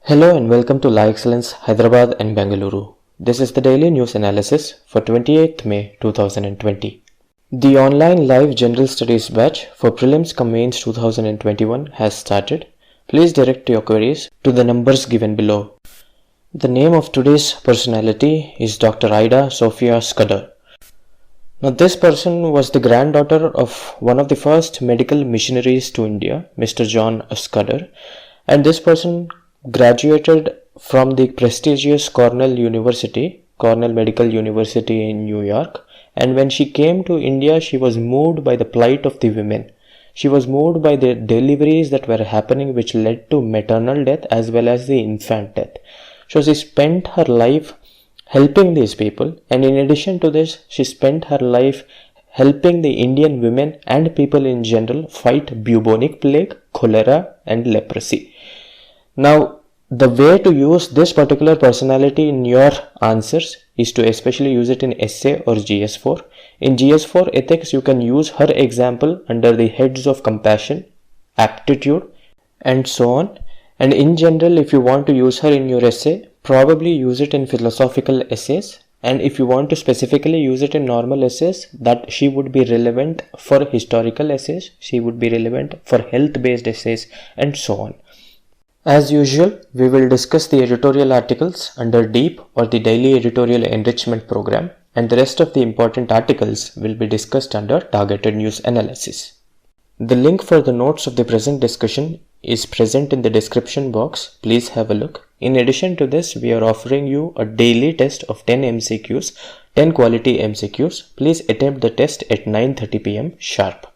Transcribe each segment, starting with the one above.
Hello and welcome to La Excellence Hyderabad and Bengaluru. This is the daily news analysis for 28th May 2020. The online live general studies batch for prelims cum mains 2021 has started. Please direct your queries to the numbers given below. The name of today's personality is Dr. Ida Sophia Scudder. Now this person was the granddaughter of one of the first medical missionaries to India, Mr. John Scudder, and this person graduated from the prestigious Cornell Medical University in New York, and when she came to India, she was moved by the plight of the women. She was moved by the deliveries that were happening, which led to maternal death as well as the infant death. So she spent her life helping these people, and in addition to this, she spent her life helping the Indian women and people in general fight bubonic plague, cholera and leprosy. Now, the way to use this particular personality in your answers is to especially use it in essay or GS4. In GS4 ethics, you can use her example under the heads of compassion, aptitude and so on. And in general, if you want to use her in your essay, probably use it in philosophical essays. And if you want to specifically use it in normal essays, that she would be relevant for historical essays, she would be relevant for health-based essays and so on. As usual, we will discuss the editorial articles under DEEP or the Daily Editorial Enrichment Program, and the rest of the important articles will be discussed under Targeted News Analysis. The link for the notes of the present discussion is present in the description box. Please have a look. In addition to this, we are offering you a daily test of 10 MCQs, 10 quality MCQs. Please attempt the test at 9:30 p.m. sharp.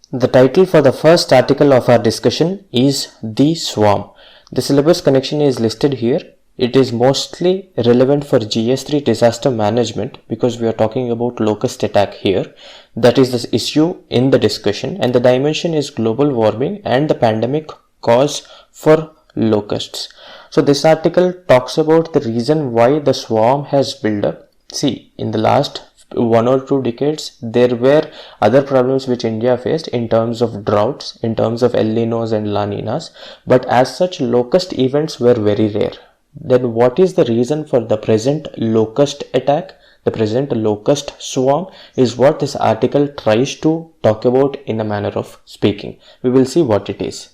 The title for the first article of our discussion is The Swarm. The syllabus connection is listed here. It is mostly relevant for GS3 disaster management because we are talking about locust attack here. That is the issue in the discussion, and the dimension is global warming and the pandemic cause for locusts. So this article talks about the reason why the swarm has built up. See, in the last 1 or 2 decades, there were other problems which India faced in terms of droughts, in terms of El Ninos and La Ninas, but as such locust events were very rare. Then what is the reason for the present locust attack, the present locust swarm, is what this article tries to talk about in a manner of speaking. We will see what it is.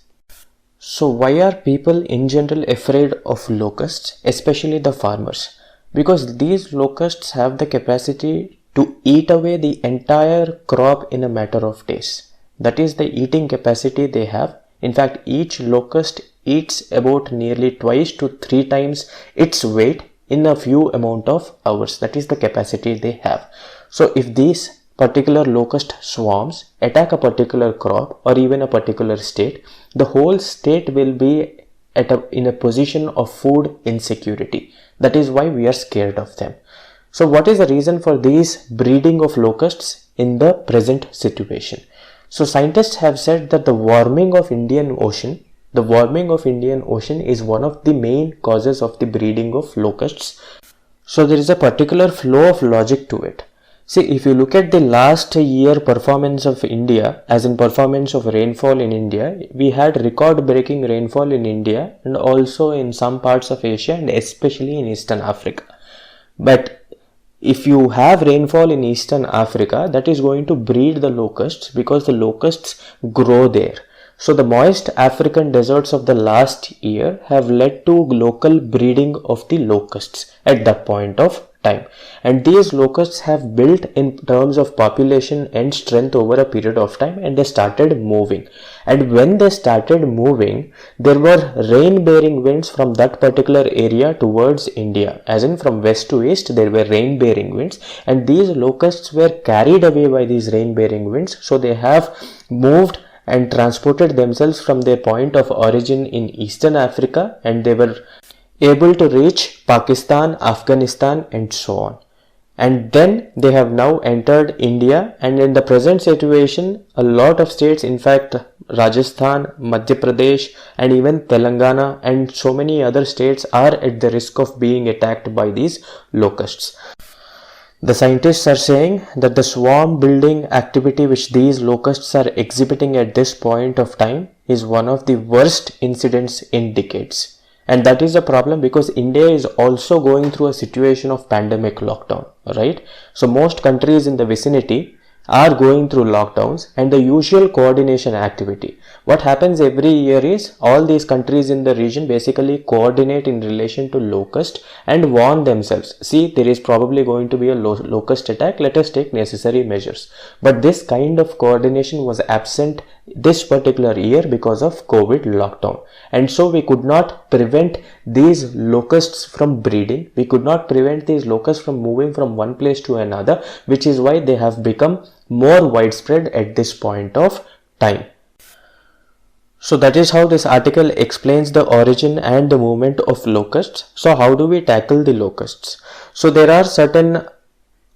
So why are people in general afraid of locusts, especially the farmers? Because these locusts have the capacity to eat away the entire crop in a matter of days. That is the eating capacity they have. In fact, each locust eats about nearly 2 to 3 times its weight in a few amount of hours. That is the capacity they have. So if these particular locust swarms attack a particular crop or even a particular state, the whole state will be in a position of food insecurity. That is why we are scared of them. So what is the reason for these breeding of locusts in the present situation? So scientists have said that the warming of Indian Ocean is one of the main causes of the breeding of locusts. So there is a particular flow of logic to it. See, if you look at the last year performance of India, as in performance of rainfall in India, we had record-breaking rainfall in India and also in some parts of Asia and especially in Eastern Africa. But if you have rainfall in Eastern Africa, that is going to breed the locusts because the locusts grow there. So the moist African deserts of the last year have led to local breeding of the locusts at that point of time, and these locusts have built in terms of population and strength over a period of time, and they started moving. And when they started moving, there were rain bearing winds from that particular area towards India, as in from west to east there were rain bearing winds, and these locusts were carried away by these rain bearing winds. So they have moved and transported themselves from their point of origin in Eastern Africa, and they were able to reach Pakistan, Afghanistan and so on. And then they have now entered India, and in the present situation, a lot of states, in fact Rajasthan, Madhya Pradesh and even Telangana and so many other states are at the risk of being attacked by these locusts. The scientists are saying that the swarm building activity which these locusts are exhibiting at this point of time is one of the worst incidents in decades. And that is a problem because India is also going through a situation of pandemic lockdown, right? So most countries in the vicinity are going through lockdowns, and the usual coordination activity. What happens every year is all these countries in the region basically coordinate in relation to locust and warn themselves. See, there is probably going to be a locust attack. Let us take necessary measures. But this kind of coordination was absent this particular year because of COVID lockdown. And so we could not prevent these locusts from breeding. We could not prevent these locusts from moving from one place to another, which is why they have become more widespread at this point of time. So that is how this article explains the origin and the movement of locusts. So how do we tackle the locusts? So there are certain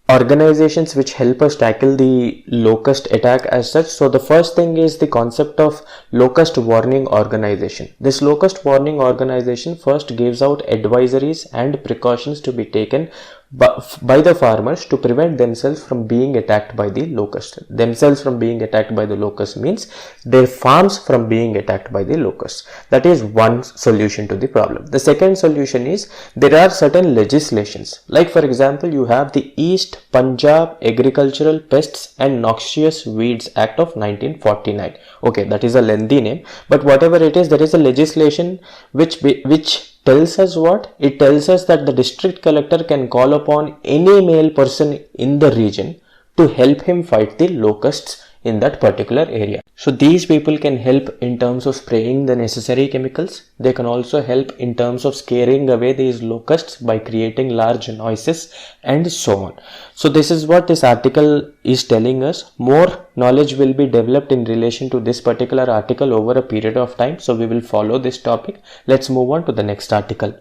organizations which help us tackle the locust attack as such. So the first thing is the concept of locust warning organization. This locust warning organization first gives out advisories and precautions to be taken by the farmers to prevent themselves from being attacked by the locust. Themselves from being attacked by the locust means their farms from being attacked by the locust. That is one solution to the problem. The second solution is there are certain legislations. Like for example, you have the East Punjab Agricultural Pests and Noxious Weeds Act of 1949. Okay, that is a lengthy name, but whatever it is, there is a legislation which tells us what? It tells us that the district collector can call upon any male person in the region to help him fight the locusts in that particular area. So these people can help in terms of spraying the necessary chemicals. They can also help in terms of scaring away these locusts by creating large noises and so on. So this is what this article is telling us. More knowledge will be developed in relation to this particular article over a period of time. So we will follow this topic. Let's move on to the next article.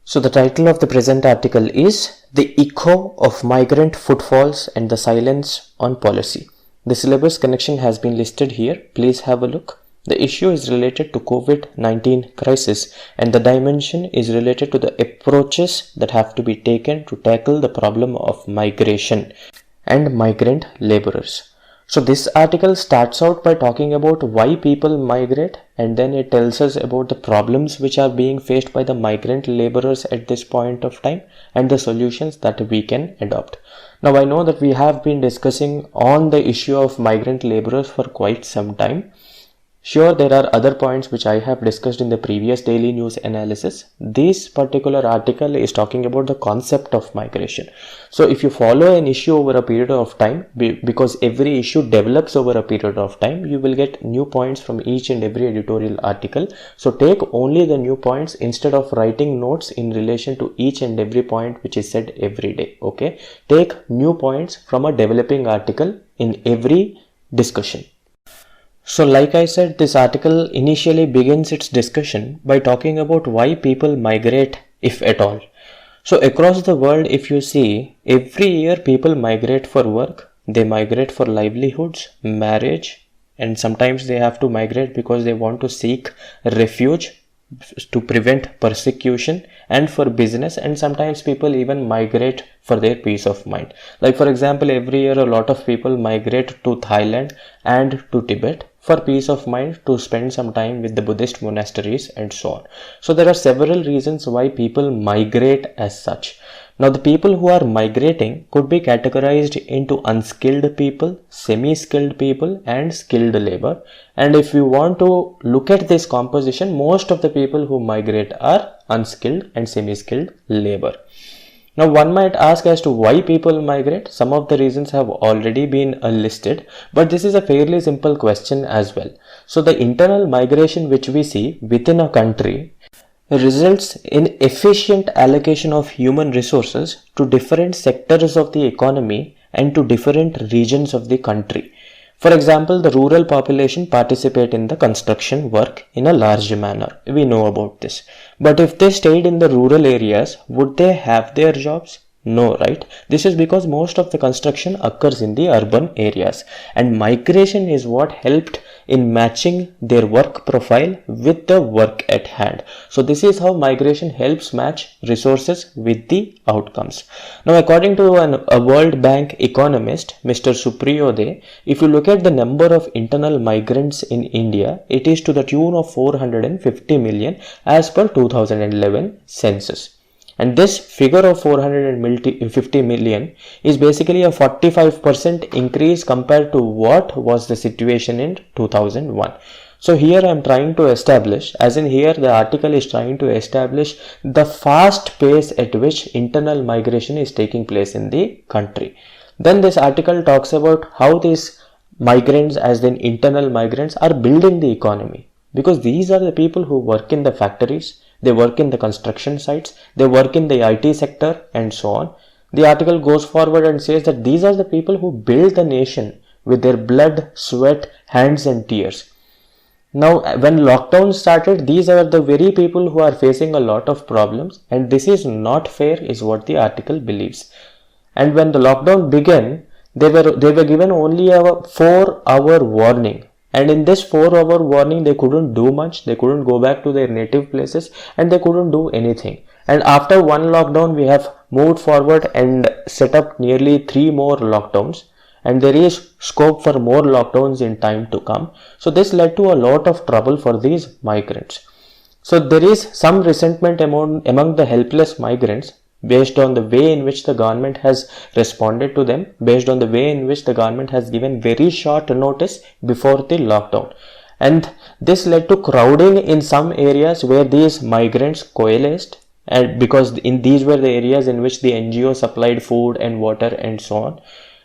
So the title of the present article is The Echo of Migrant Footfalls and the Silence on Policy. The syllabus connection has been listed here. Please have a look. The issue is related to COVID-19 crisis, and the dimension is related to the approaches that have to be taken to tackle the problem of migration and migrant laborers. So this article starts out by talking about why people migrate, and then it tells us about the problems which are being faced by the migrant laborers at this point of time and the solutions that we can adopt. Now I know that we have been discussing on the issue of migrant laborers for quite some time. Sure, there are other points which I have discussed in the previous daily news analysis. This particular article is talking about the concept of migration. So if you follow an issue over a period of time, because every issue develops over a period of time, you will get new points from each and every editorial article. So take only the new points instead of writing notes in relation to each and every point which is said every day. Okay, take new points from a developing article in every discussion. So like I said, this article initially begins its discussion by talking about why people migrate, if at all. So across the world, if you see, every year people migrate for work, they migrate for livelihoods, marriage, and sometimes they have to migrate because they want to seek refuge to prevent persecution, and for business, and sometimes people even migrate for their peace of mind. Like for example, every year a lot of people migrate to Thailand and to Tibet for peace of mind, to spend some time with the Buddhist monasteries and so on. So there are several reasons why people migrate as such. Now the people who are migrating could be categorized into unskilled people, semi-skilled people and skilled labor. And if you want to look at this composition, most of the people who migrate are unskilled and semi-skilled labor. Now one might ask as to why people migrate. Some of the reasons have already been listed, but this is a fairly simple question as well. So the internal migration which we see within a country results in efficient allocation of human resources to different sectors of the economy and to different regions of the country. For example, the rural population participate in the construction work in a large manner. We know about this. But if they stayed in the rural areas, would they have their jobs? No, right? This is because most of the construction occurs in the urban areas, and migration is what helped in matching their work profile with the work at hand. So this is how migration helps match resources with the outcomes. Now, according to a World Bank economist, Mr. Supriyo, if you look at the number of internal migrants in India, it is to the tune of 450 million as per 2011 census. And this figure of 450 million is basically a 45% increase compared to what was the situation in 2001. So here I am trying to establish, as in here the article is trying to establish the fast pace at which internal migration is taking place in the country. Then this article talks about how these migrants, as in internal migrants, are building the economy. Because these are the people who work in the factories, they work in the construction sites, they work in the IT sector, and so on. The article goes forward and says that these are the people who build the nation with their blood, sweat, hands and tears. Now, when lockdown started, these are the very people who are facing a lot of problems, and this is not fair is what the article believes. And when the lockdown began, they were given only a 4-hour warning. And in this 4-hour warning, they couldn't do much. They couldn't go back to their native places and they couldn't do anything. And after one lockdown, we have moved forward and set up nearly 3 more lockdowns. And there is scope for more lockdowns in time to come. So this led to a lot of trouble for these migrants. So there is some resentment among the helpless migrants based on the way in which the government has responded to them, based on the way in which the government has given very short notice before the lockdown. And this led to crowding in some areas where these migrants coalesced, and because these were the areas in which the NGO supplied food and water and so on.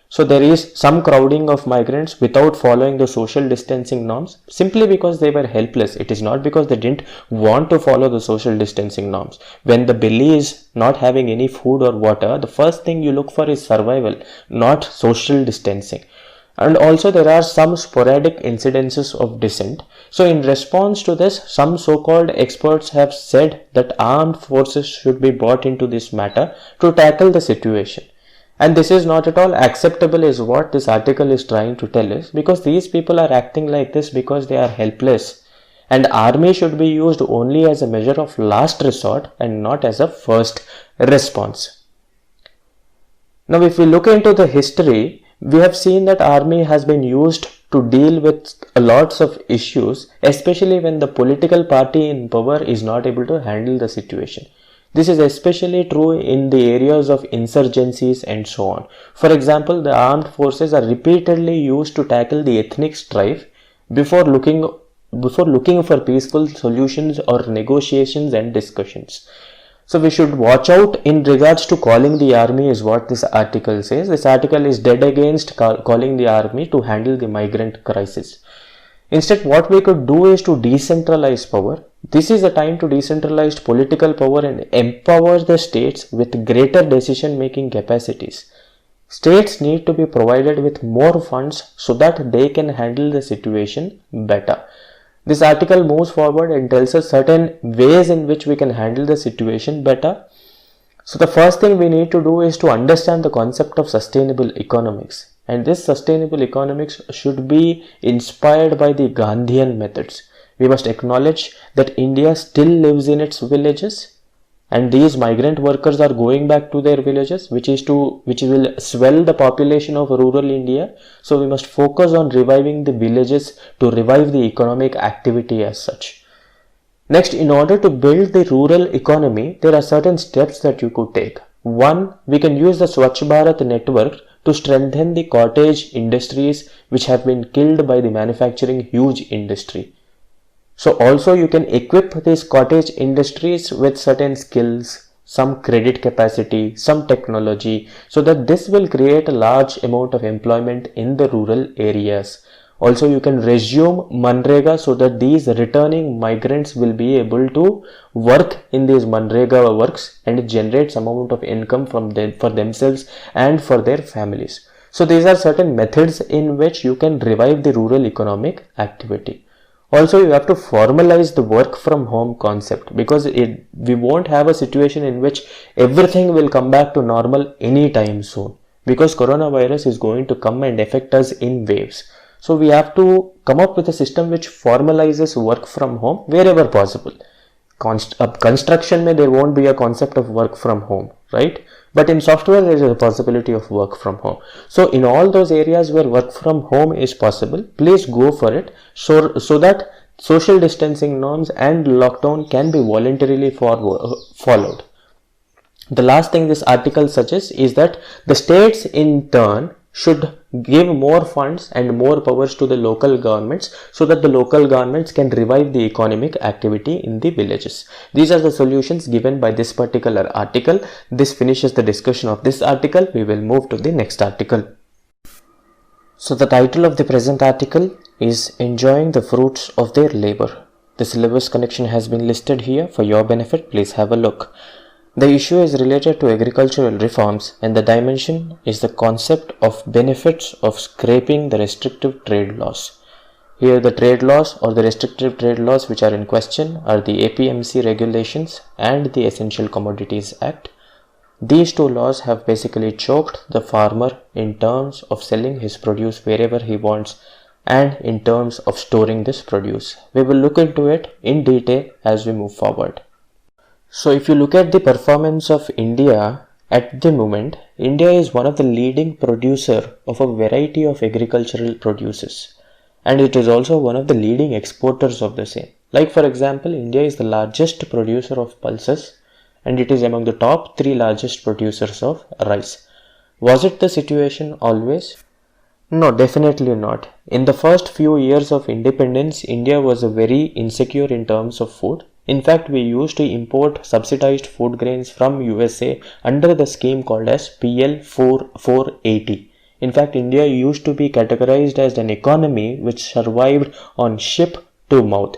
So there is some crowding of migrants without following the social distancing norms, simply because they were helpless. It is not because they didn't want to follow the social distancing norms. When the belly is not having any food or water, the first thing you look for is survival, not social distancing. And also there are some sporadic incidences of dissent. So in response to this, some so-called experts have said that armed forces should be brought into this matter to tackle the situation. And this is not at all acceptable is what this article is trying to tell us, because these people are acting like this because they are helpless. And army should be used only as a measure of last resort and not as a first response. Now if we look into the history, we have seen that army has been used to deal with lots of issues, especially when the political party in power is not able to handle the situation. This is especially true in the areas of insurgencies and so on. For example, the armed forces are repeatedly used to tackle the ethnic strife before looking for peaceful solutions or negotiations and discussions. So we should watch out in regards to calling the army is what this article says. This article is dead against calling the army to handle the migrant crisis. Instead, what we could do is to decentralize power. This is a time to decentralize political power and empower the states with greater decision-making capacities. States need to be provided with more funds so that they can handle the situation better. This article moves forward and tells us certain ways in which we can handle the situation better. So the first thing we need to do is to understand the concept of sustainable economics. And this sustainable economics should be inspired by the Gandhian methods. We must acknowledge that India still lives in its villages, and these migrant workers are going back to their villages, which will swell the population of rural India. So we must focus on reviving the villages to revive the economic activity as such. Next, in order to build the rural economy, there are certain steps that you could take. One, we can use the Swachh Bharat network to strengthen the cottage industries which have been killed by the manufacturing huge industry. So also you can equip these cottage industries with certain skills, some credit capacity, some technology, so that this will create a large amount of employment in the rural areas. Also, you can resume Manrega so that these returning migrants will be able to work in these Manrega works and generate some amount of income for themselves and for their families. So these are certain methods in which you can revive the rural economic activity. Also, you have to formalize the work from home concept, because we won't have a situation in which everything will come back to normal anytime soon, because coronavirus is going to come and affect us in waves. So we have to come up with a system which formalizes work from home wherever possible. Construction mein there won't be a concept of work from home, right? But in software there is a possibility of work from home. So in all those areas where work from home is possible, please go for it, so that social distancing norms and lockdown can be voluntarily followed. The last thing this article suggests is that the states in turn should give more funds and more powers to the local governments, so that the local governments can revive the economic activity in the villages. These are the solutions given by this particular article. This finishes the discussion of this article. We will move to the next article. So the title of the present article is Enjoying the Fruits of Their Labor. The syllabus connection has been listed here for your benefit. Please have a look. The issue is related to agricultural reforms, and the dimension is the concept of benefits of scrapping the restrictive trade laws. Here the trade laws or the restrictive trade laws which are in question are the APMC regulations and the Essential Commodities Act. These two laws have basically choked the farmer in terms of selling his produce wherever he wants and in terms of storing this produce. We will look into it in detail as we move forward. So if you look at the performance of India at the moment, India is one of the leading producer of a variety of agricultural produces, and it is also one of the leading exporters of the same. Like for example, India is the largest producer of pulses, and it is among the top 3 largest producers of rice. Was it the situation always? No, definitely not. In the first few years of independence, India was very insecure in terms of food. In fact, we used to import subsidized food grains from USA under the scheme called as PL 480. In fact, India used to be categorized as an economy which survived on ship to mouth,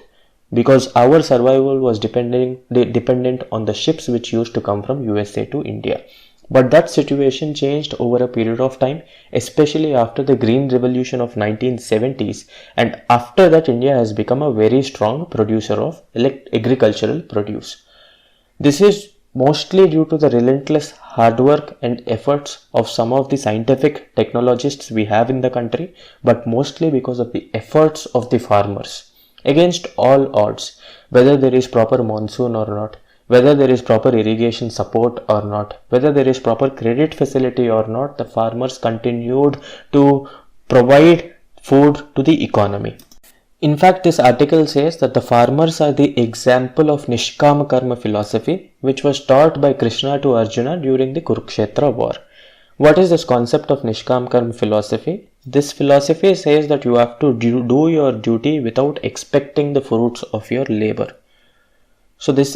because our survival was dependent on the ships which used to come from USA to India. But that situation changed over a period of time, especially after the Green Revolution of 1970s, and after that India has become a very strong producer of agricultural produce. This is mostly due to the relentless hard work and efforts of some of the scientific technologists we have in the country, but mostly because of the efforts of the farmers. Against all odds, whether there is proper monsoon or not, whether there is proper irrigation support or not, whether there is proper credit facility or not, the farmers continued to provide food to the economy. In fact, this article says that the farmers are the example of Nishkama Karma philosophy, which was taught by Krishna to Arjuna during the Kurukshetra war. What is this concept of Nishkama Karma philosophy? This philosophy says that you have to do your duty without expecting the fruits of your labor. So this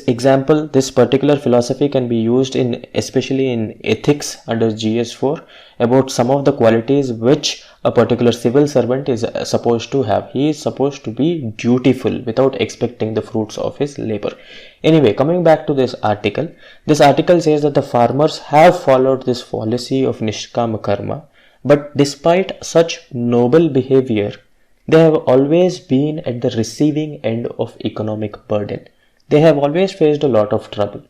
particular philosophy can be used especially in ethics under GS4 about some of the qualities which a particular civil servant is supposed to have. He is supposed to be dutiful without expecting the fruits of his labor. Anyway, coming back to this article says that the farmers have followed this policy of Nishkama Karma, but despite such noble behavior, they have always been at the receiving end of economic burden. They have always faced a lot of trouble.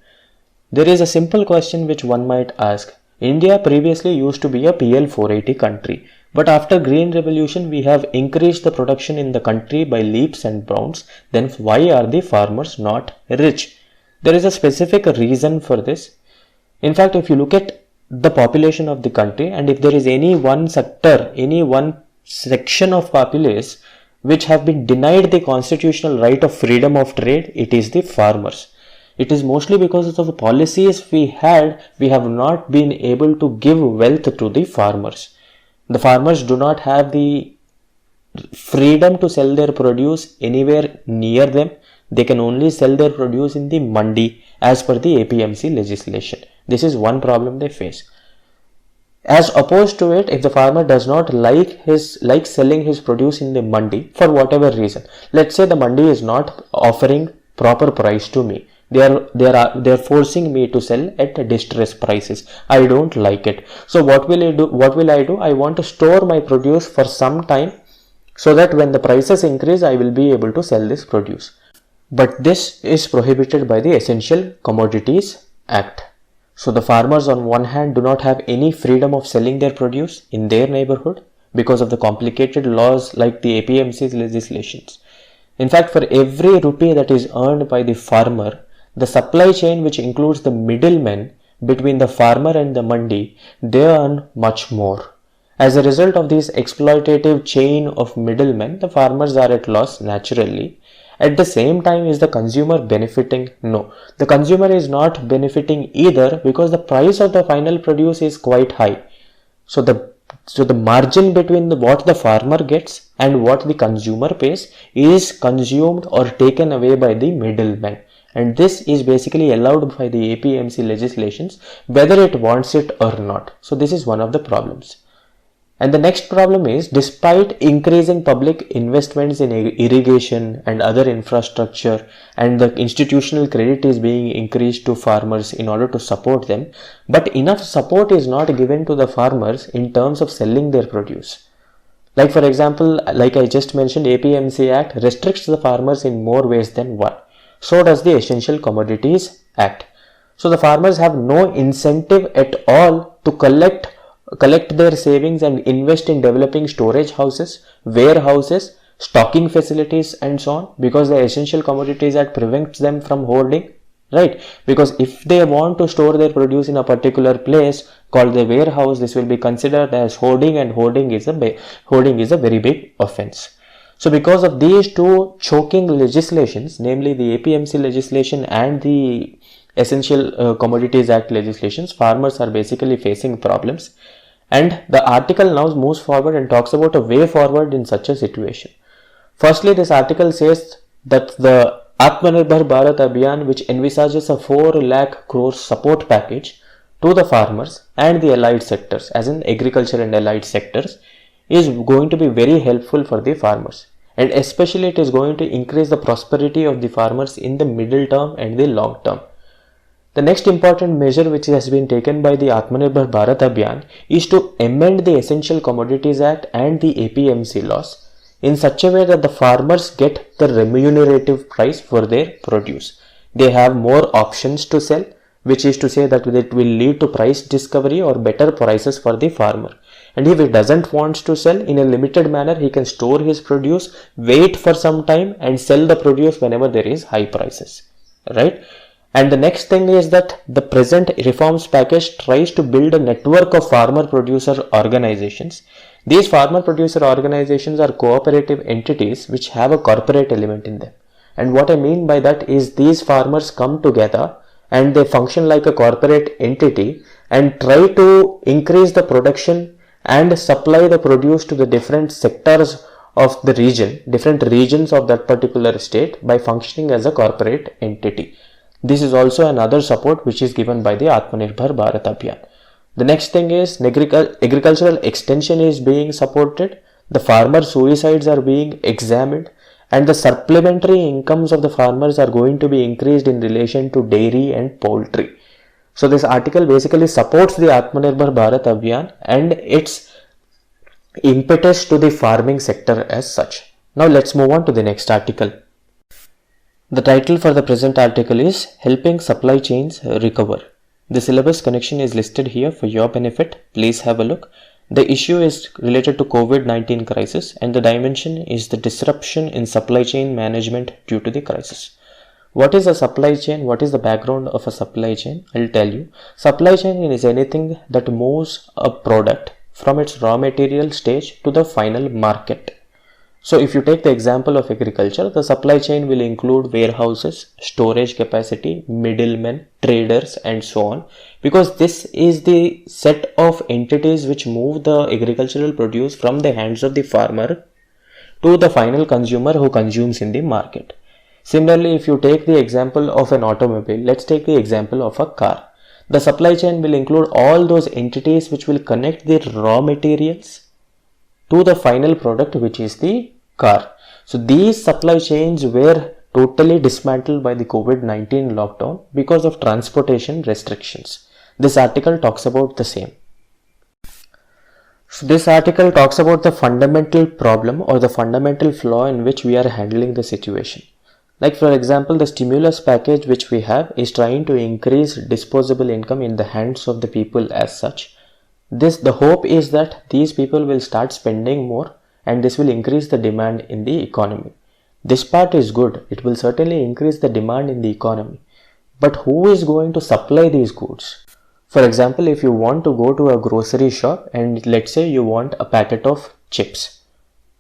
There is a simple question which one might ask. India previously used to be a PL 480 country, but after Green Revolution we have increased the production in the country by leaps and bounds. Then why are the farmers not rich? There is a specific reason for this. In fact, if you look at the population of the country, and if there is any one sector, any one section of populace which have been denied the constitutional right of freedom of trade, it is the farmers. It is mostly because of the policies we have not been able to give wealth to the farmers. The farmers do not have the freedom to sell their produce anywhere near them. They can only sell their produce in the mandi as per the APMC legislation. This is one problem they face. As opposed to it, if the farmer does not like selling his produce in the mandi for whatever reason, let's say the mandi is not offering proper price to me, they are forcing me to sell at distress prices. I don't like it. So what will I do? I want to store my produce for some time so that when the prices increase, I will be able to sell this produce. But this is prohibited by the Essential Commodities Act. So the farmers on one hand do not have any freedom of selling their produce in their neighborhood because of the complicated laws like the APMC's legislations. In fact, for every rupee that is earned by the farmer, the supply chain, which includes the middlemen between the farmer and the mandi, they earn much more. As a result of this exploitative chain of middlemen, the farmers are at loss naturally. At the same time, is the consumer benefiting? No. The consumer is not benefiting either because the price of the final produce is quite high. So the margin between what the farmer gets and what the consumer pays is consumed or taken away by the middleman. And this is basically allowed by the APMC legislations whether it wants it or not. So this is one of the problems. And the next problem is, despite increasing public investments in irrigation and other infrastructure, and the institutional credit is being increased to farmers in order to support them, but enough support is not given to the farmers in terms of selling their produce. Like for example, like I just mentioned, APMC Act restricts the farmers in more ways than one. So does the Essential Commodities Act. So the farmers have no incentive at all to collect their savings and invest in developing storage houses, warehouses, stocking facilities and so on, because the Essential Commodities Act prevents them from hoarding, right? Because if they want to store their produce in a particular place called the warehouse, this will be considered as hoarding, and hoarding is a very big offense. So because of these two choking legislations, namely the APMC legislation and the Essential Commodities Act legislations, farmers are basically facing problems. And the article now moves forward and talks about a way forward in such a situation. Firstly, this article says that the Atmanirbhar Bharat Abhiyan, which envisages a 4 lakh crore support package to the farmers and the allied sectors, as in agriculture and allied sectors, is going to be very helpful for the farmers. And especially it is going to increase the prosperity of the farmers in the middle term and the long term. The next important measure which has been taken by the Atmanirbhar Bharat Abhiyan is to amend the Essential Commodities Act and the APMC laws in such a way that the farmers get the remunerative price for their produce. They have more options to sell, which is to say that it will lead to price discovery or better prices for the farmer. And if he doesn't want to sell in a limited manner, he can store his produce, wait for some time and sell the produce whenever there is high prices, right? And the next thing is that the present reforms package tries to build a network of farmer producer organizations. These farmer producer organizations are cooperative entities which have a corporate element in them. And what I mean by that is these farmers come together and they function like a corporate entity and try to increase the production and supply the produce to the different sectors of the region, different regions of that particular state by functioning as a corporate entity. This is also another support which is given by the Atmanirbhar Bharat Abhiyan. The next thing is agricultural extension is being supported, the farmer suicides are being examined, and the supplementary incomes of the farmers are going to be increased in relation to dairy and poultry. So this article basically supports the Atmanirbhar Bharat Abhiyan and its impetus to the farming sector as such. Now let's move on to the next article. The title for the present article is Helping Supply Chains Recover. The syllabus connection is listed here for your benefit. Please have a look. The issue is related to COVID-19 crisis and the dimension is the disruption in supply chain management due to the crisis. What is a supply chain? What is the background of a supply chain? I'll tell you. Supply chain is anything that moves a product from its raw material stage to the final market. So if you take the example of agriculture, the supply chain will include warehouses, storage capacity, middlemen, traders and so on, because this is the set of entities which move the agricultural produce from the hands of the farmer to the final consumer who consumes in the market. Similarly, if you take the example of an automobile, let's take the example of a car. The supply chain will include all those entities which will connect the raw materials to the final product, which is the car. So these supply chains were totally dismantled by the COVID-19 lockdown because of transportation restrictions. This article talks about the same. So this article talks about the fundamental problem or the fundamental flaw in which we are handling the situation. Like for example, the stimulus package which we have is trying to increase disposable income in the hands of the people as such. The hope is that these people will start spending more and this will increase the demand in the economy. This part is good. It will certainly increase the demand in the economy. But who is going to supply these goods? For example, if you want to go to a grocery shop and let's say you want a packet of chips.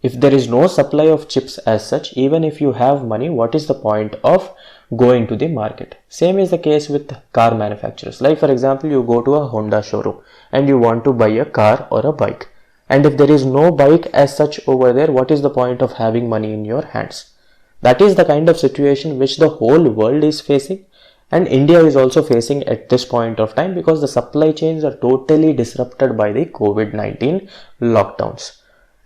If there is no supply of chips as such, even if you have money, what is the point of going to the market? Same is the case with car manufacturers. Like for example, you go to a Honda showroom and you want to buy a car or a bike. And if there is no bike as such over there, what is the point of having money in your hands? That is the kind of situation which the whole world is facing. And India is also facing at this point of time because the supply chains are totally disrupted by the COVID-19 lockdowns.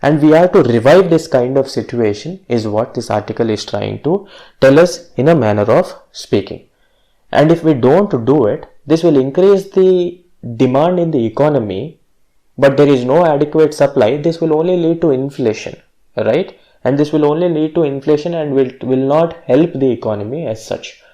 And we are to revive this kind of situation is what this article is trying to tell us in a manner of speaking. And if we don't do it, this will increase the demand in the economy, but there is no adequate supply. This will only lead to inflation, right? And this will only lead to inflation and will not help the economy as such.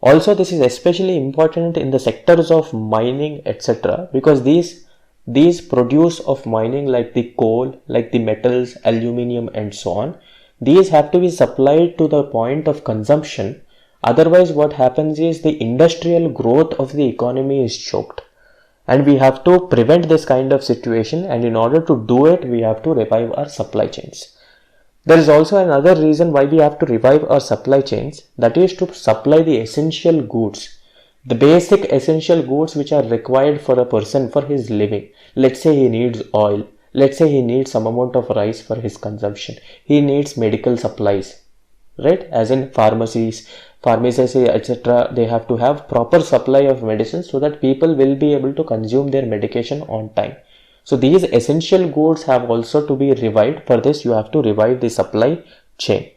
Also, this is especially important in the sectors of mining, etc. because these produce of mining like the coal, like the metals, aluminium and so on, these have to be supplied to the point of consumption. Otherwise, what happens is the industrial growth of the economy is choked. And we have to prevent this kind of situation, and in order to do it, we have to revive our supply chains. There is also another reason why we have to revive our supply chains, that is to supply the essential goods, the basic essential goods which are required for a person for his living. Let's say he needs oil, let's say he needs some amount of rice for his consumption, he needs medical supplies, right? As in pharmacies, etc. They have to have proper supply of medicines so that people will be able to consume their medication on time. So these essential goods have also to be revived. For this, you have to revive the supply chain.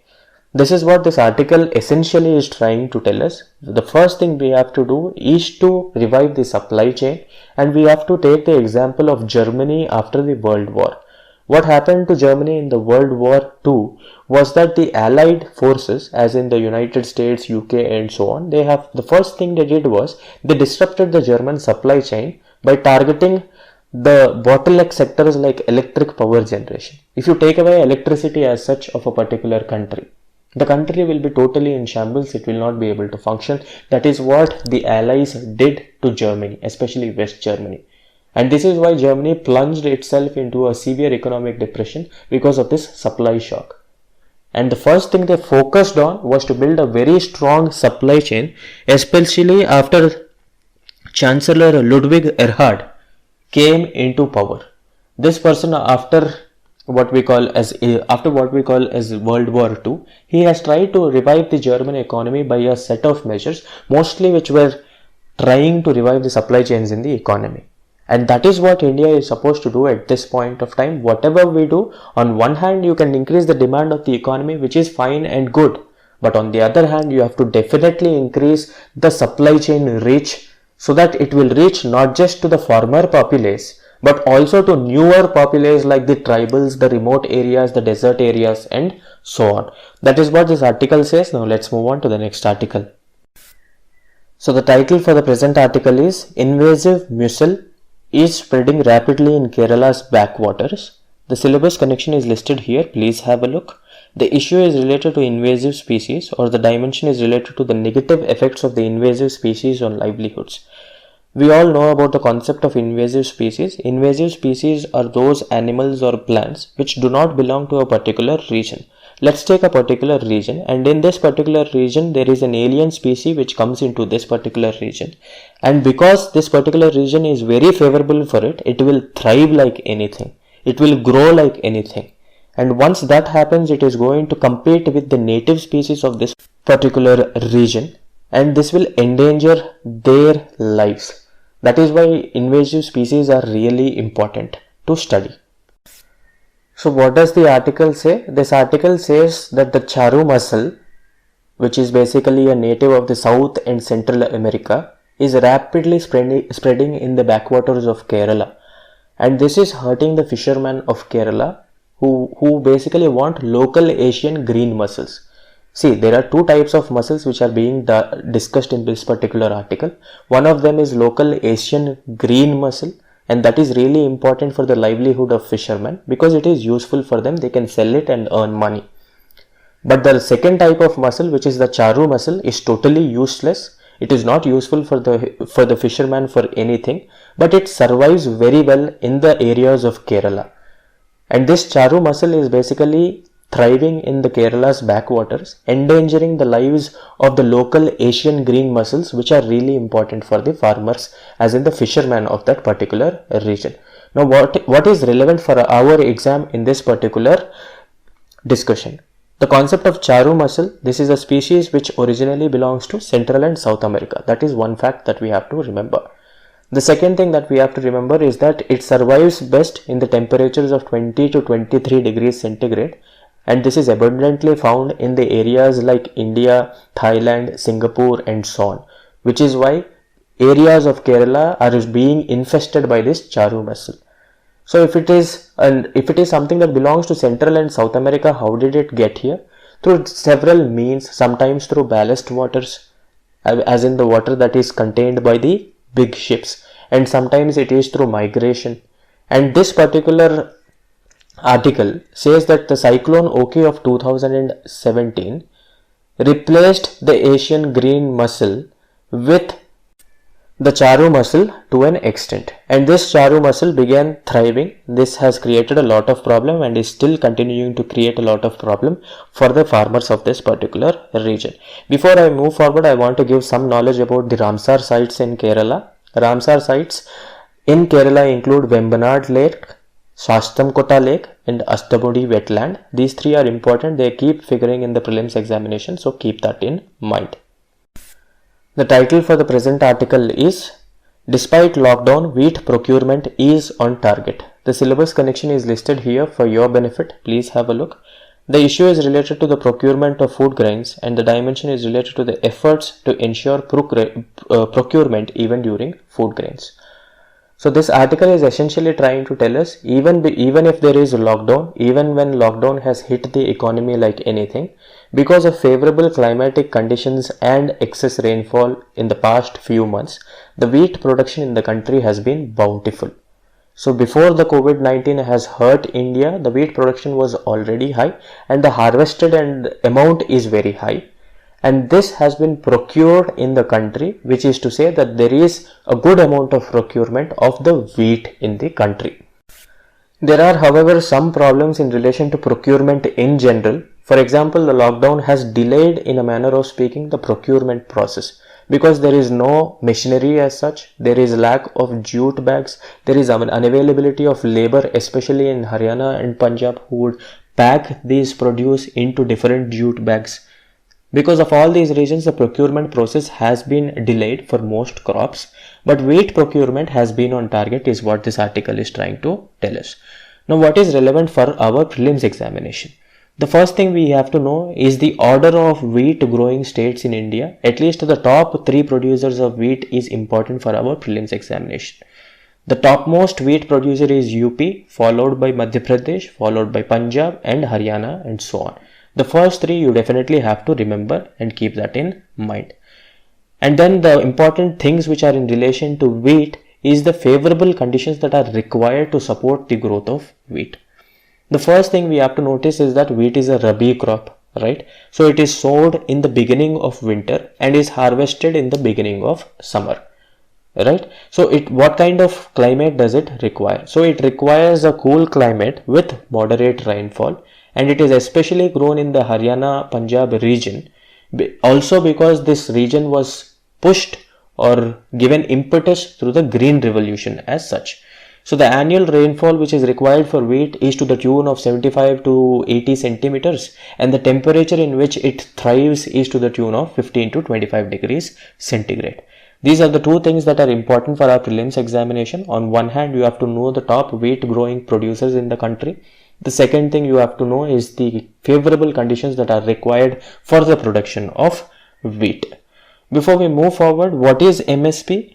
This is what this article essentially is trying to tell us. The first thing we have to do is to revive the supply chain, and we have to take the example of Germany after the World War. What happened to Germany in the World War II was that the Allied forces, as in the United States, UK and so on, the first thing they did was they disrupted the German supply chain by targeting the bottleneck sectors like electric power generation. If you take away electricity as such of a particular country, the country will be totally in shambles. It will not be able to function. That is what the Allies did to Germany, especially West Germany. And this is why Germany plunged itself into a severe economic depression because of this supply shock. And the first thing they focused on was to build a very strong supply chain, especially after Chancellor Ludwig Erhard came into power. This person, after what we call as World War II, he has tried to revive the German economy by a set of measures, mostly which were trying to revive the supply chains in the economy. And that is what India is supposed to do at this point of time. Whatever we do, on one hand you can increase the demand of the economy, which is fine and good, but on the other hand you have to definitely increase the supply chain reach, so that it will reach not just to the former populace, but also to newer populace like the tribals, the remote areas, the desert areas and so on. That is what this article says. Now let's move on to the next article. So the title for the present article is Invasive Mussel is spreading rapidly in Kerala's backwaters. The syllabus connection is listed here. Please have a look. The issue is related to invasive species, or the dimension is related to the negative effects of the invasive species on livelihoods. We all know about the concept of invasive species. Invasive species are those animals or plants which do not belong to a particular region. Let's take a particular region, and in this particular region there is an alien species which comes into this particular region. And because this particular region is very favorable for it, it will thrive like anything. It will grow like anything. And once that happens, it is going to compete with the native species of this particular region, and this will endanger their lives. That is why invasive species are really important to study. So what does the article say? This article says that the charu mussel, which is basically a native of the South and Central America, is rapidly spreading in the backwaters of Kerala. and this is hurting the fishermen of Kerala who basically want local Asian green mussels. See, there are two types of mussels which are being discussed in this particular article. One of them is local Asian green mussel, and that is really important for the livelihood of fishermen because it is useful for them. They can sell it and earn money. But the second type of mussel, which is the charu mussel, is totally useless. It is not useful for the fisherman for anything, but it survives very well in the areas of Kerala. And this charu mussel is basically thriving in the Kerala's backwaters, endangering the lives of the local Asian green mussels, which are really important for the farmers, as in the fishermen of that particular region. Now, what is relevant for our exam in this particular discussion? The concept of charu mussel, this is a species which originally belongs to Central and South America. That is one fact that we have to remember. The second thing that we have to remember is that it survives best in the temperatures of 20 to 23 degrees centigrade, and this is abundantly found in the areas like India, Thailand, Singapore and so on, which is why areas of Kerala are being infested by this charu mussel. So if it is something that belongs to Central and South America, how did it get here? Through several means, sometimes through ballast waters, as in the water that is contained by the big ships, and sometimes it is through migration. And this particular article says that the cyclone OK of 2017 replaced the Asian green mussel with the charu mussel to an extent, and this charu mussel began thriving. This has created a lot of problem and is still continuing to create a lot of problem for the farmers of this particular region. Before I move forward, I want to give some knowledge about the Ramsar sites in Kerala. Ramsar sites in Kerala include Vembanad Lake, Shastamkota Lake and Astabodi wetland. These three are important. They keep figuring in the prelims examination, so keep that in mind. The title for the present article is Despite Lockdown, Wheat Procurement is on Target. The syllabus connection is listed here for your benefit. Please have a look. The issue is related to the procurement of food grains, and the dimension is related to the efforts to ensure procurement even during food grains. So this article is essentially trying to tell us even if there is a lockdown, even when lockdown has hit the economy like anything, because of favorable climatic conditions and excess rainfall in the past few months, the wheat production in the country has been bountiful. So before the COVID-19 has hurt India, the wheat production was already high and the harvested and amount is very high. And this has been procured in the country, which is to say that there is a good amount of procurement of the wheat in the country. There are, however, some problems in relation to procurement in general. For example, the lockdown has delayed, in a manner of speaking, the procurement process because there is no machinery as such. There is lack of jute bags. There is unavailability of labor, especially in Haryana and Punjab, who would pack these produce into different jute bags. Because of all these reasons, the procurement process has been delayed for most crops, but wheat procurement has been on target is what this article is trying to tell us. Now, what is relevant for our prelims examination? The first thing we have to know is the order of wheat growing states in India. At least the top 3 producers of wheat is important for our prelims examination. The topmost wheat producer is UP, followed by Madhya Pradesh, followed by Punjab and Haryana and so on. The first 3 you definitely have to remember and keep that in mind. And then the important things which are in relation to wheat is the favorable conditions that are required to support the growth of wheat. The first thing we have to notice is that wheat is a Rabi crop, right? So it is sowed in the beginning of winter and is harvested in the beginning of summer, right? So what kind of climate does it require? So it requires a cool climate with moderate rainfall, and it is especially grown in the Haryana Punjab region, also because this region was pushed or given impetus through the Green Revolution as such. So the annual rainfall which is required for wheat is to the tune of 75 to 80 centimeters, and the temperature in which it thrives is to the tune of 15 to 25 degrees centigrade. These are the 2 things that are important for our prelims examination. On one hand, you have to know the top wheat growing producers in the country. The second thing you have to know is the favorable conditions that are required for the production of wheat. Before we move forward, what is MSP?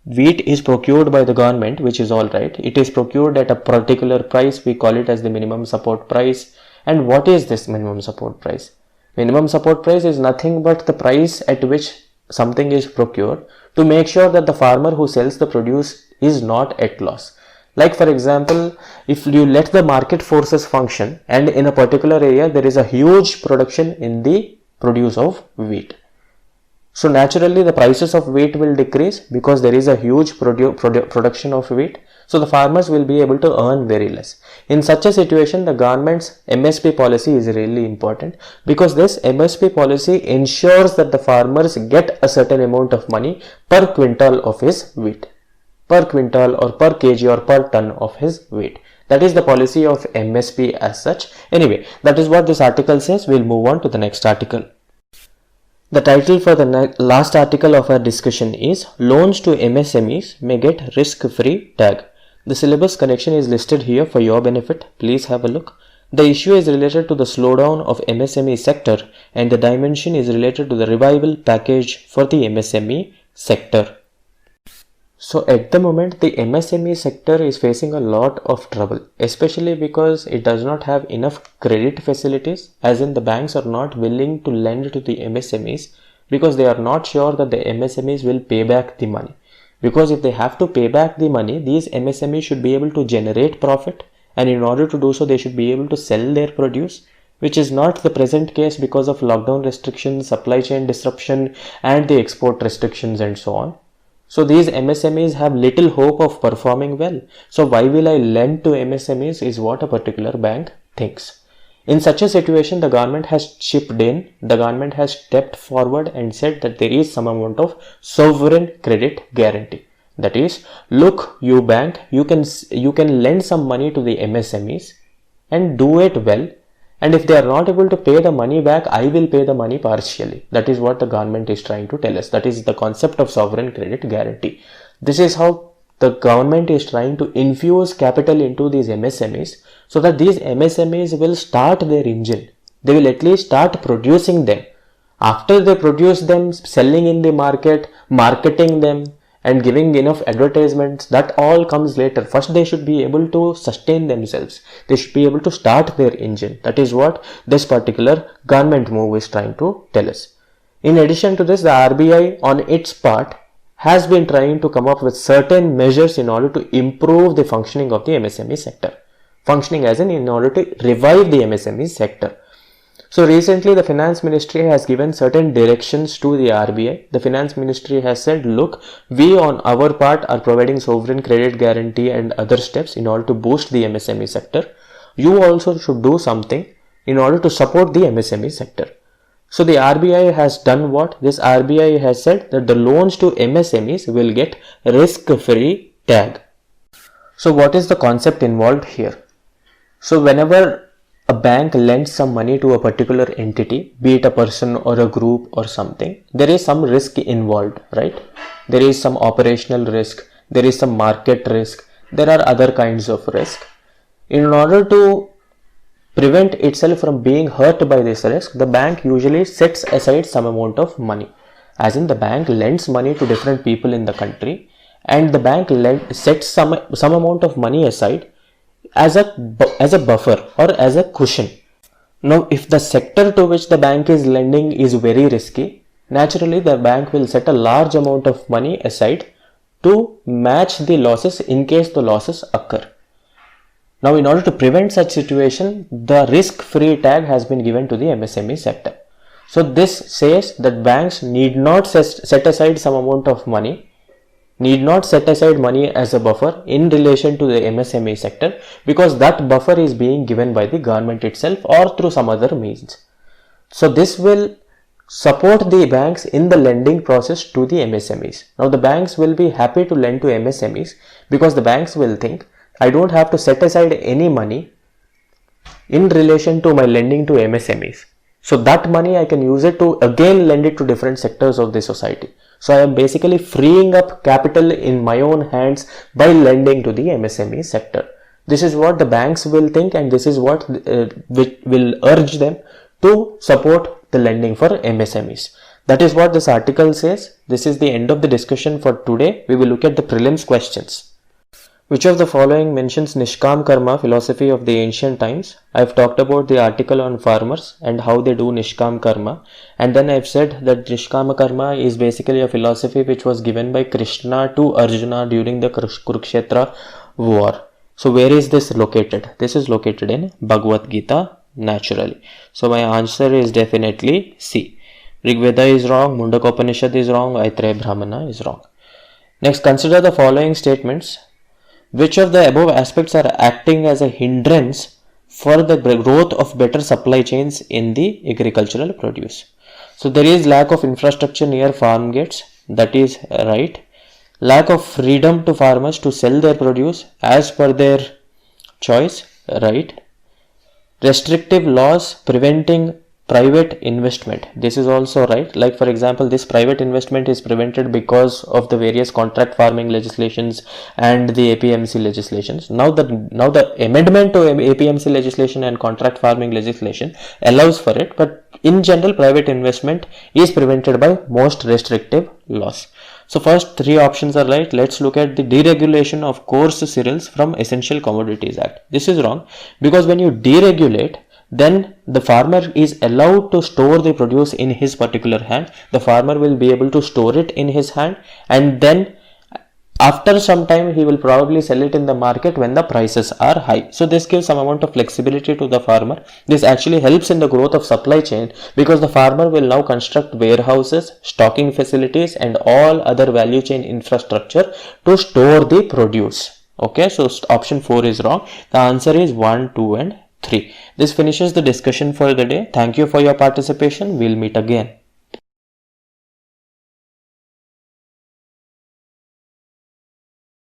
Wheat is procured by the government, which is all right. It is procured at a particular price. We call it as the minimum support price. And what is this minimum support price? Minimum support price is nothing but the price at which something is procured to make sure that the farmer who sells the produce is not at loss. Like for example, if you let the market forces function and in a particular area there is a huge production in the produce of wheat. So naturally the prices of wheat will decrease because there is a huge production of wheat. So the farmers will be able to earn very less. In such a situation, the government's MSP policy is really important because this MSP policy ensures that the farmers get a certain amount of money per quintal of his wheat, per quintal or per kg or per ton of his wheat. That is the policy of MSP as such. Anyway, that is what this article says. We'll move on to the next article. The title for the last article of our discussion is Loans to MSMEs May Get Risk-Free Tag. The syllabus connection is listed here for your benefit. Please have a look. The issue is related to the slowdown of MSME sector and the dimension is related to the revival package for the MSME sector. So at the moment, the MSME sector is facing a lot of trouble, especially because it does not have enough credit facilities, as in the banks are not willing to lend to the MSMEs because they are not sure that the MSMEs will pay back the money. Because if they have to pay back the money, these MSMEs should be able to generate profit, and in order to do so, they should be able to sell their produce, which is not the present case because of lockdown restrictions, supply chain disruption, and the export restrictions and so on. So these MSMEs have little hope of performing well. So why will I lend to MSMEs is what a particular bank thinks. In such a situation, the government has chipped in, the government has stepped forward and said that there is some amount of sovereign credit guarantee. That is, look, you bank, you can lend some money to the MSMEs and do it well. And if they are not able to pay the money back, I will pay the money partially. That is what the government is trying to tell us. That is the concept of sovereign credit guarantee. This is how the government is trying to infuse capital into these MSMEs so that these MSMEs will start their engine. They will at least start producing them. After they produce them, selling in the market, marketing them, and giving enough advertisements, that all comes later. First, they should be able to sustain themselves. They should be able to start their engine. That is what this particular government move is trying to tell us. In addition to this, the RBI on its part has been trying to come up with certain measures in order to improve the functioning of the MSME sector. Functioning as in order to revive the MSME sector. So recently the Finance Ministry has given certain directions to the RBI. The Finance Ministry has said, look, we on our part are providing sovereign credit guarantee and other steps in order to boost the MSME sector. You also should do something in order to support the MSME sector. So the RBI has done what? This RBI has said that the loans to MSMEs will get risk-free tag. So what is the concept involved here? So whenever a bank lends some money to a particular entity, be it a person or a group or something, there is some risk involved, right? There is some operational risk, there is some market risk, there are other kinds of risk. In order to prevent itself from being hurt by this risk, the bank usually sets aside some amount of money. As in, the bank lends money to different people in the country and the bank sets some amount of money aside as a buffer or as a cushion. Now, if the sector to which the bank is lending is very risky, naturally the bank will set a large amount of money aside to match the losses in case the losses occur. Now, in order to prevent such situation, the risk-free tag has been given to the MSME sector. So this says that banks need not set aside some amount of money, need not set aside money as a buffer in relation to the MSME sector, because that buffer is being given by the government itself or through some other means. So this will support the banks in the lending process to the MSMEs. Now the banks will be happy to lend to MSMEs because the banks will think, I don't have to set aside any money in relation to my lending to MSMEs. So that money I can use it to again lend it to different sectors of the society. So I am basically freeing up capital in my own hands by lending to the MSME sector. This is what the banks will think, and this is what will urge them to support the lending for MSMEs. That is what this article says. This is the end of the discussion for today. We will look at the prelims questions. Which of the following mentions Nishkam Karma philosophy of the ancient times? I've talked about the article on farmers and how they do Nishkam Karma, and then I've said that Nishkam Karma is basically a philosophy which was given by Krishna to Arjuna during the Kurukshetra war. So where is this located? This is located in Bhagavad Gita, naturally. So my answer is definitely C. Rigveda is wrong, Mundakopanishad is wrong, Aitreya Brahmana is wrong. Next, consider the following statements. Which of the above aspects are acting as a hindrance for the growth of better supply chains in the agricultural produce? So there is lack of infrastructure near farm gates, that is right. Lack of freedom to farmers to sell their produce as per their choice, right. Restrictive laws preventing private investment, this is also right. Like for example, this private investment is prevented because of the various contract farming legislations and the APMC legislations. Now the amendment to APMC legislation and contract farming legislation allows for it, but in general private investment is prevented by most restrictive laws. So first three options are right. Let's look at the deregulation of coarse cereals from Essential Commodities Act. This is wrong, because when you deregulate, then the farmer is allowed to store the produce in his particular hand. The farmer will be able to store it in his hand, and then after some time he will probably sell it in the market when the prices are high. So this gives some amount of flexibility to the farmer. This actually helps in the growth of supply chain, because the farmer will now construct warehouses, stocking facilities and all other value chain infrastructure to store the produce. Okay, so option 4 is wrong. The answer is 1, 2 and 3. This finishes the discussion for the day. Thank you for your participation. We'll meet again.